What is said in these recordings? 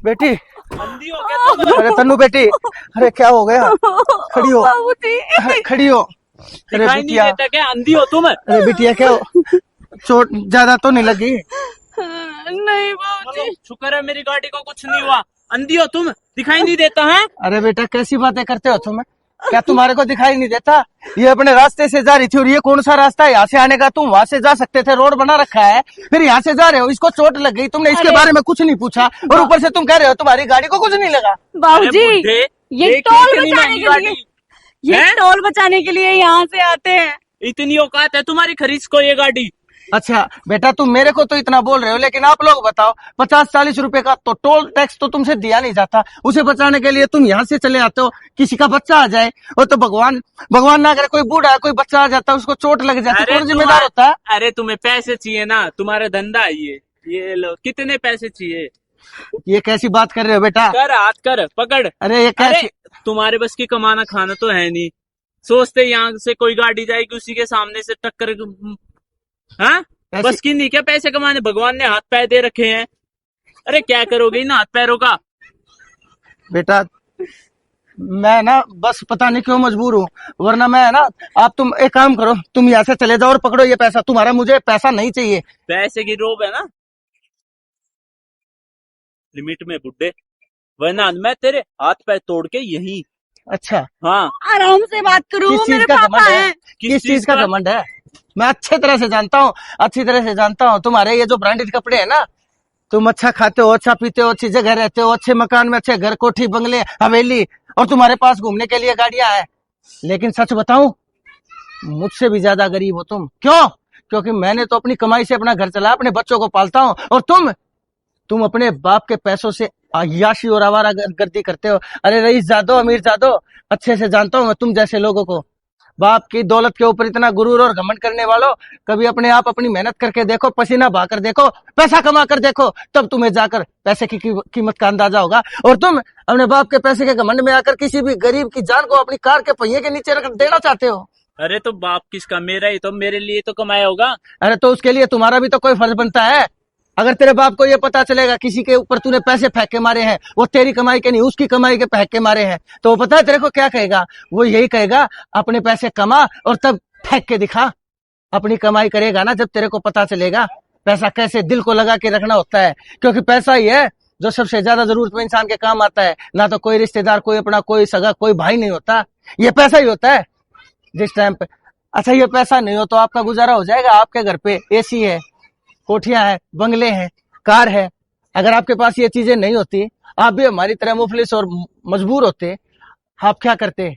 बेटी, अंधी हो गया तुम? अरे तन्नू बेटी, अरे क्या हो गया? खड़ी हो, बाबूजी। खड़ी हो। अरे दिखाई नहीं बिटिया, देता क्या? अंधी हो तुम? अरे बिटिया क्या हो? चोट ज्यादा तो नहीं लगी? नहीं बाबूजी। शुक्र है मेरी गाड़ी को कुछ नहीं हुआ। अंधी हो तुम? दिखाई नहीं देता है? अरे बेटा कैसी बातें करते हो तुम? क्या तुम्हारे को दिखाई नहीं देता? ये अपने रास्ते से जा रही थी और ये कौन सा रास्ता है यहाँ से आने का? तुम वहां से जा सकते थे, रोड बना रखा है, फिर यहाँ से जा रहे हो, इसको चोट लग गई, तुमने इसके बारे में कुछ नहीं पूछा और ऊपर से तुम कह रहे हो तुम्हारी गाड़ी को कुछ नहीं लगा। बाबूजी अरे बुड्ढे, ये देख टोल इतनी बचाने महंगी के लिए, गाड़ी। ये हैं? टोल बचाने के लिए यहाँ से आते हैं। इतनी औकात है तुम्हारी खरीद को ये गाड़ी? अच्छा बेटा, तुम मेरे को तो इतना बोल रहे हो, लेकिन आप लोग बताओ, 50-40 रुपए का तो टोल टैक्स तो तुमसे दिया नहीं जाता, उसे बचाने के लिए तुम यहाँ से चले आते हो। किसी का बच्चा आ जाए और तो भगवान ना करे, कोई बूढ़ा कोई बच्चा आ जाता है, उसको चोट लग जाती है, अरे कौन जिम्मेदार होता है? अरे तुम्हें पैसे चाहिए ना, तुम्हारा धंधा है ये लो, कितने पैसे चाहिए? ये कैसी बात कर रहे हो बेटा? कर, हाथ कर, पकड़। अरे ये अरे कैसी? तुम्हारे बस की कमाना खाना तो है नहीं। सोचते यहाँ से कोई गाड़ी जाएगी उसी के सामने से टक्कर, हाँ? ऐसी- बस की नहीं क्या पैसे कमाने? भगवान ने हाथ पैर दे रखे हैं। अरे क्या करोगे इन हाथ पैरों का? बेटा मैं ना बस पता नहीं क्यों मजबूर हूँ, वरना मैं ना, आप तुम एक काम करो, तुम यहाँ से चले जाओ और पकड़ो ये पैसा तुम्हारा, मुझे पैसा नहीं चाहिए। पैसे की रोब है ना, लिमिट में बुड्ढे, वरना मैं तेरे हाथ पैर तोड़ के यही। अच्छा, हाँ, आराम से बात करो, किस चीज मेरे का पापा घमंड है? हैं। किस चीज का घमंड है? मैं अच्छी तरह से जानता हूँ, अच्छी तरह से जानता हूँ। तुम्हारे ये जो ब्रांडेड कपड़े हैं ना, तुम अच्छा खाते हो, अच्छा पीते हो, अच्छी जगह रहते हो, अच्छे मकान में, अच्छे घर, कोठी, बंगले, हवेली, और तुम्हारे पास घूमने के लिए गाड़ियां हैं। लेकिन सच बताऊं, मुझसे भी ज्यादा गरीब हो तुम। क्यों? क्योंकि मैंने तो अपनी कमाई से अपना घर चला, अपने बच्चों को पालता हूँ, और तुम अपने बाप के पैसों से अय्याशी और आवारा गर्दी करते हो। अरे रईस जादो, अमीर जादो, अच्छे से जानता हूँ मैं तुम जैसे लोगों को। बाप की दौलत के ऊपर इतना गुरूर और घमंड करने वालों, कभी अपने आप अपनी मेहनत करके देखो, पसीना बहाकर देखो, पैसा कमा कर देखो, तब तुम्हें जाकर पैसे की कीमत का अंदाजा होगा। और तुम अपने बाप के पैसे के घमंड में आकर किसी भी गरीब की जान को अपनी कार के पहिए के नीचे रख देना चाहते हो। अरे तो बाप किसका? मेरा ही तो, मेरे लिए तो कमाया होगा। अरे तो उसके लिए तुम्हारा भी तो कोई फर्ज बनता है। अगर तेरे बाप को ये पता चलेगा किसी के ऊपर तूने पैसे फेंक के मारे हैं, वो तेरी कमाई के नहीं उसकी कमाई के फेंक के मारे हैं, तो वो पता है तेरे को क्या कहेगा? वो यही कहेगा, अपने पैसे कमा और तब फेंक के दिखा। अपनी कमाई करेगा ना जब तेरे को पता चलेगा पैसा कैसे दिल को लगा के रखना होता है, क्योंकि पैसा ही है जो सबसे ज्यादा जरूरत में इंसान के काम आता है। ना तो कोई रिश्तेदार, कोई अपना, कोई सगा, कोई भाई नहीं होता, ये पैसा ही होता है जिस टाइम पे। अच्छा ये पैसा नहीं हो तो आपका गुजारा हो जाएगा? आपके घर पे एसी है, कोठियां हैं, बंगले हैं, कार है। अगर आपके पास ये चीजें नहीं होती, आप भी हमारी तरह मुफलिस और मजबूर होते, आप क्या करते?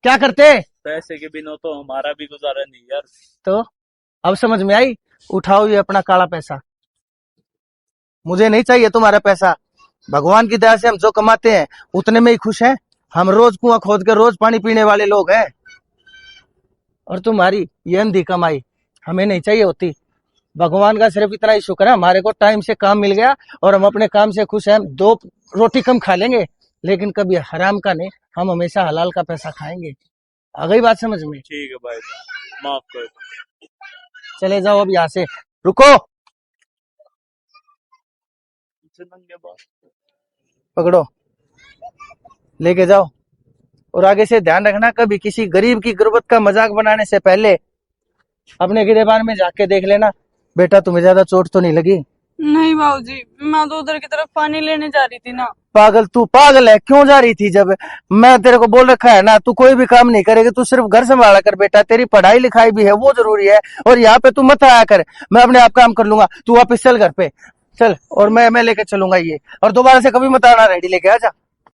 क्या करते? पैसे के बिना तो हमारा भी गुजारा नहीं यार। तो अब समझ में आई? उठाओ ये अपना काला पैसा, मुझे नहीं चाहिए तुम्हारा पैसा। भगवान की दया से हम जो कमाते हैं उतने में ही खुश हैं। हम रोज कुआं खोद कर रोज पानी पीने वाले लोग हैं, और तुम्हारी ये अंधी कमाई हमें नहीं चाहिए होती। भगवान का सिर्फ इतना ही शुक्र है, हमारे को टाइम से काम मिल गया और हम अपने काम से खुश हैं। हम 2 रोटी कम खा लेंगे, लेकिन कभी हराम का नहीं, हम हमेशा हलाल का पैसा खाएंगे। आ गई बात समझ में? ठीक है भाई, माफ कर। चले जाओ अब यहाँ से, रुको, पकड़ो, लेके जाओ, और आगे से ध्यान रखना, कभी किसी गरीब की गुर्बत का मजाक बनाने से पहले अपने गिरेबान में झांक के देख लेना। बेटा तुम्हें ज्यादा चोट तो नहीं लगी? नहीं बाबूजी, मैं तो उधर की तरफ पानी लेने जा रही थी ना। पागल, तू पागल है? क्यों जा रही थी? जब मैं तेरे को बोल रखा है ना, तू कोई भी काम नहीं करेगी, तू सिर्फ घर संभाला कर बेटा, तेरी पढ़ाई लिखाई भी है वो जरूरी है, और यहाँ पे तू मत आया कर, मैं अपने आप काम कर लूंगा। तू वापस चल घर पे चल, और मैं लेके चलूंगा ये, और दोबारा से कभी मत आना, रेडी लेके आ जा।